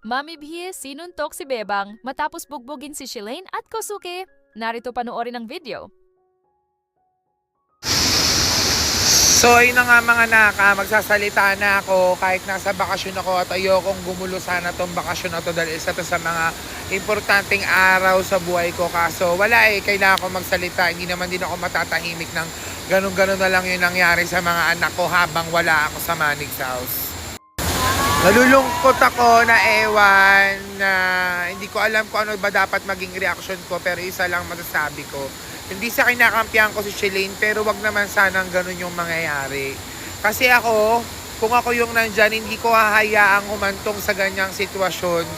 Mami Bhie sinuntok si Bebang matapos bugbugin si Shilane at Kosuke. Narito panoorin ang video. So ayun na nga mga naka, magsasalita na ako kahit nasa bakasyon ako at ayokong gumulo sana tong bakasyon na to dahil isa to sa mga importanteng araw sa buhay ko. Kaso wala kailangan ko magsalita. Hindi naman din ako matatahimik ng ganun-ganun na lang yung nangyari sa mga anak ko habang wala ako sa Manig's house. Nalulungkot ako na ewan na hindi ko alam kung ano ba dapat maging reaction ko, pero isa lang masasabi ko. Hindi sa kinakampihan ko si Shilane, pero wag naman sanang ganun yung mangyayari. Kasi ako, kung ako yung nandyan, hindi ko hahayaang humantong sa ganyang sitwasyon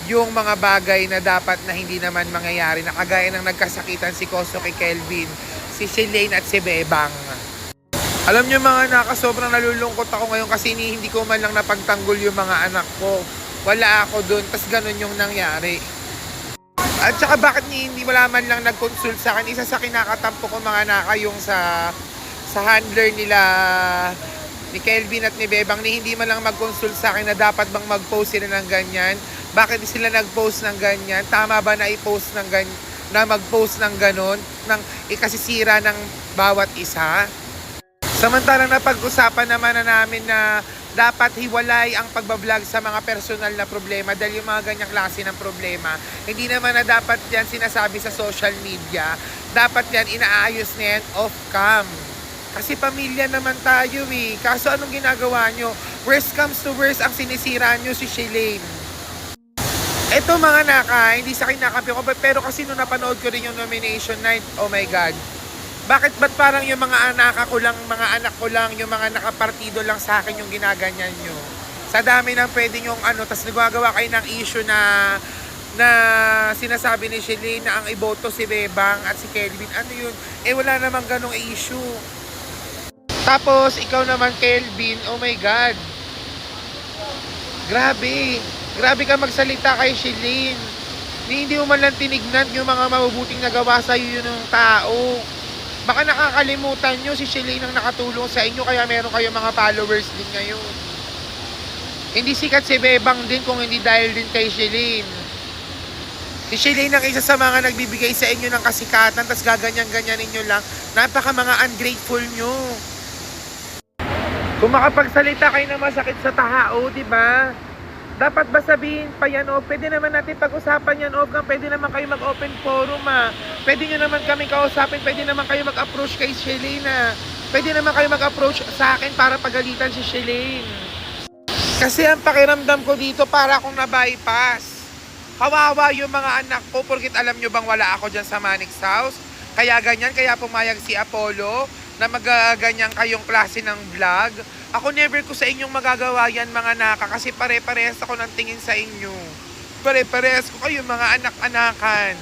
yung mga bagay na dapat na hindi naman mangyayari. Na kagaya ng nagkasakitan si Kosuke Kelvin, si Shilane at si Bebang. Alam nyo mga naka, sobrang nalulungkot ako ngayon kasi hindi ko man lang napagtanggol yung mga anak ko. Wala ako dun, tas ganun yung nangyari. At saka bakit hindi wala man lang nag-consult sa akin? Isa sa kinakatampo ko mga naka yung sa handler nila ni Kelvin at ni Bebang ni hindi man lang mag-consult sa akin na dapat bang mag-post sila ng ganyan. Bakit sila nag-post ng ganyan? Tama ba na i-post ng ganyan? Na mag-post ng ganon? Nang ikasisira ng bawat isa? Samantalang napag-usapan naman na namin na dapat hiwalay ang pagbablog sa mga personal na problema dahil yung mga ganyang klase ng problema, hindi naman na dapat yan sinasabi sa social media. Dapat yan inaayos na yan off-cam. Kasi pamilya naman tayo Kaso anong ginagawa nyo? Worst comes to worst, ang sinisira nyo si Shilane. Eto mga naka, hindi sa kinakampi ko, pero kasi nung napanood ko rin yung nomination night, oh my God. Ba't parang yung mga anak ko lang, yung mga nakapartido lang sa akin yung ginaganyan nyo? Sa dami ng pwede nyong tas nagagawa kayo ng issue na sinasabi ni Shilane na ang iboto si Bebang at si Kelvin. Ano yun? Wala namang ganong issue. Tapos, ikaw naman Kelvin, oh my God. Grabe ka magsalita kay Shilane. Hindi mo man lang tinignan yung mga mabubuting nagawa sa'yo yun ng tao. Baka nakakalimutan nyo si Shilane ang nakatulong sa inyo kaya meron kayo mga followers din ngayon. Hindi sikat si Bebang din kung hindi dahil din kay Shilane. Si Shilane ang isa sa mga nagbibigay sa inyo ng kasikatan tas gaganyan-ganyanin nyo lang. Napaka mga ungrateful nyo. Kung makapagsalita kayo na masakit sa tao, di ba? Dapat ba sabihin pa yan Pwede naman natin pag-usapan yan pwede naman kayo mag-open forum Pwede nyo naman kami kausapin, pwede naman kayo mag-approach kay Shilane Pwede naman kayo mag-approach sa akin para pagalitan si Shilane. Kasi ang pakiramdam ko dito para akong na-bypass. Kawawa yung mga anak ko porkit alam nyo bang wala ako dyan sa Manig's house. Kaya ganyan, kaya pumayag si Apollo na magaganyan kayong klase ng vlog. Ako never ko sa inyong magagawa yan mga naka kasi pare-parehas ako ng tingin sa inyo. Pare-parehas ko kayo mga anak-anakan.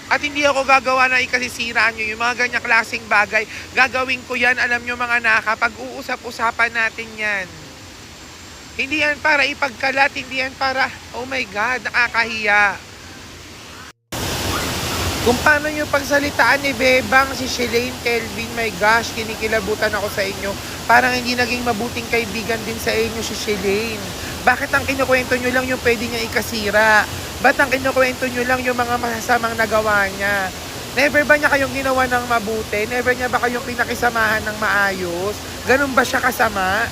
At hindi ako gagawa na ikasisira nyo yung mga ganyang klaseng bagay. Gagawin ko yan, alam nyo mga naka, pag-uusap-usapan natin yan. Hindi yan para ipagkalat, hindi yan para, oh my God, nakakahiya. Kung paano yung pagsalitaan ni Bebang, si Shilane, Kelvin, my gosh, kinikilabutan ako sa inyo. Parang hindi naging mabuting kaibigan din sa inyo si Shilane. Bakit ang kinukwento nyo lang yung pwede niya ikasira? Ba't ang kinukwento nyo lang yung mga masasamang nagawa niya? Never ba niya kayong ginawa ng mabuti? Never niya ba kayong pinakisamahan ng maayos? Ganun ba siya kasama?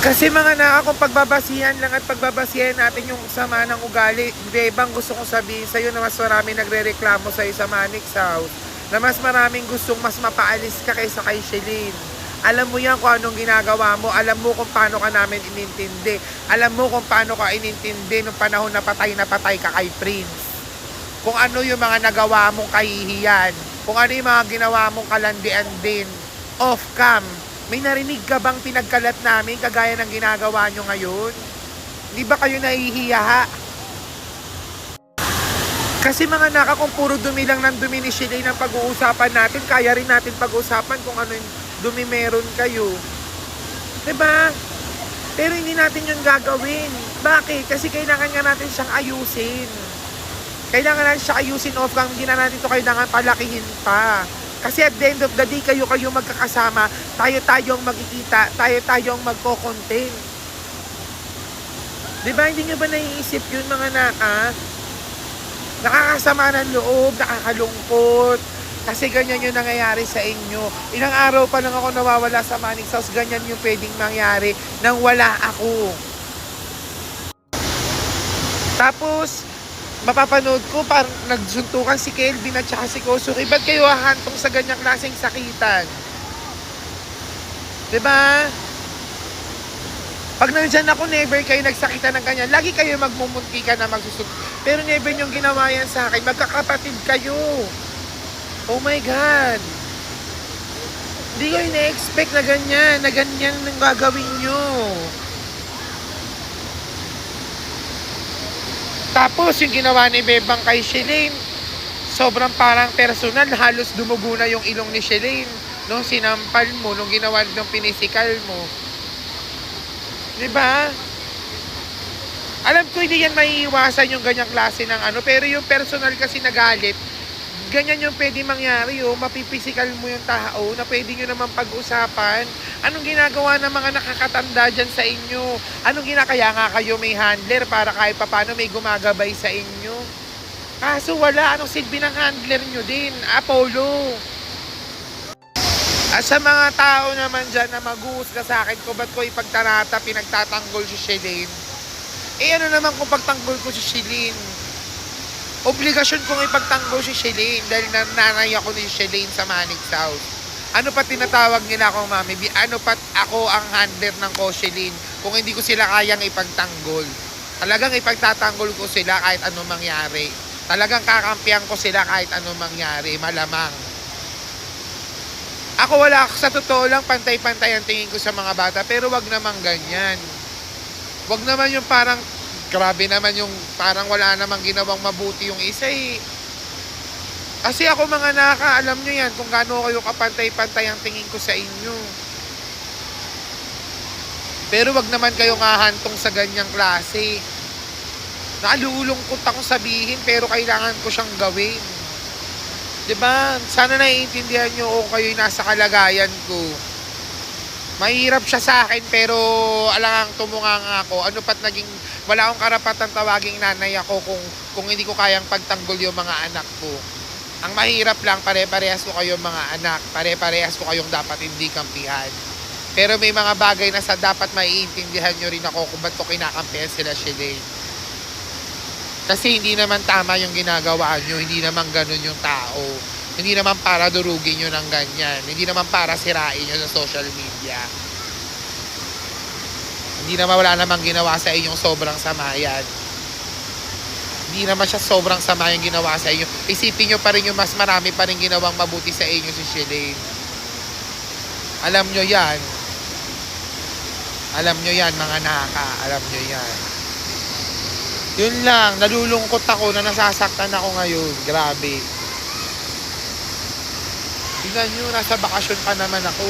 Kasi mga naka, kung pagbabasihan lang at pagbabasihan natin yung sama ng ugali, Bebang, gusto kong sabihin sa'yo na mas marami nagre-reklamo sa'yo sa Manig's house. Na mas maraming gustong mas mapaalis ka kaysa kay Shilane. Alam mo yan kung anong ginagawa mo. Alam mo kung paano ka namin inintindi. Alam mo kung paano ka inintindi nung panahon na patay ka kay Prince. Kung ano yung mga nagawa mong kahihiyan. Kung ano yung mga ginawa mong kalandian din. Off-cam. May narinig ka bang pinagkalat namin kagaya ng ginagawa nyo ngayon? Di ba kayo nahihiya? Kasi mga naka, kung puro dumi lang ng dumi ni Shilane ang pag-uusapan natin, kaya rin natin pag-uusapan kung ano yung dumi meron kayo. Diba? Pero hindi natin yung gagawin. Bakit? Kasi kailangan nga natin siyang ayusin. Kailangan natin siya ayusin off-cam, hindi na natin ito kailangan palakihin pa. Kasi at the end of the day, kayo magkakasama, tayo ang magkikita, tayo ang magko-content. Di ba, hindi nyo ba naiisip yun mga naka? Nakakasama ng loob, nakakalungkot. Kasi ganyan yung nangyayari sa inyo. Ilang araw pa lang ako nawawala sa Manix House, ganyan yung pwedeng mangyari nang wala ako. Tapos, mapapanood ko parang nagsuntukan si Kelvin at saka si Kosuke. Ba't kayo hahantong sa ganyang klaseng sakitan? Diba? Pag nandyan ako, never kayo nagsakitan ng ganyan. Lagi kayo magmumunti ka na magsusut. Pero never yung ginawa yan sa akin. Magkakapatid kayo. Oh my God. Hindi ko ina-expect na ganyan ang gagawin nyo. Tapos yung ginawa ni Bebang kay Shelane, sobrang parang personal, halos dumugo na yung ilong ni Shelane nung sinampal mo, nung ginawa nung pinisikal mo. Diba? Alam ko hindi yan maiiwasan yung ganyang klase ng ano, pero yung personal kasi nagalit, ganyan yung pwede mangyari, mapipisikal mo yung tao na pwede nyo naman pag-usapan. Anong ginagawa ng mga nakakatanda dyan sa inyo? Anong ginakaya nga kayo may handler para kahit papano may gumagabay sa inyo? Kaso wala, anong silbi ng handler nyo din? Apollo. At sa mga tao naman dyan na mag-uusga sa akin ko, ba't ko ipagtarata, pinagtatanggol si Shelane? Ano naman kung pagtanggol ko si Shelane? Obligasyon kong ipagtanggol si Shelane dahil nanay ako ni Shelane sa Manix House. Ano pa tinatawag nila akong Mami B? Ano pa ako ang handler ng Shelane kung hindi ko sila kayang ipagtanggol? Talagang ipagtatanggol ko sila kahit anong mangyari. Talagang kakampihan ko sila kahit anong mangyari. Malamang. Ako sa totoo lang, pantay-pantay ang tingin ko sa mga bata, pero wag naman ganyan. Wag naman yung parang, grabe naman yung parang wala namang ginawang mabuti yung isa eh. Kasi ako mga alam nyo yan kung gaano kayo kapantay-pantay ang tingin ko sa inyo. Pero wag naman kayo hahantong sa ganyang klase. Nalulungkot ako sabihin pero kailangan ko siyang gawin. Diba? Sana naiintindihan nyo kung kayo'y nasa kalagayan ko. Mahirap siya sa akin pero alangang tumunga ako. Ano pat naging, wala akong karapatan tawaging nanay ako kung hindi ko kayang pagtanggol yung mga anak ko. Ang mahirap lang, pare-parehas ko kayong mga anak. Pare-parehas ko kayong dapat hindi kampihan. Pero may mga bagay na sa dapat maiintindihan nyo rin ako kung ba't ko kinakampihan sila Shelane. Kasi hindi naman tama yung ginagawa nyo. Hindi naman ganun yung tao. Hindi naman para durugin nyo ng ganyan. Hindi naman para sirain nyo sa social media. Hindi naman wala namang ginawa sa inyong sobrang sama yan. Hindi naman siya sobrang sama yung ginawa sa inyo. Isipin nyo pa rin yung mas marami pa rin ginawang mabuti sa inyo si Shelane. Alam nyo yan. Alam nyo yan mga naka. Alam nyo yan. Yun lang, nalulungkot ako na nasasaktan ako ngayon. Grabe. Tingnan nyo, nasa bakasyon pa naman ako.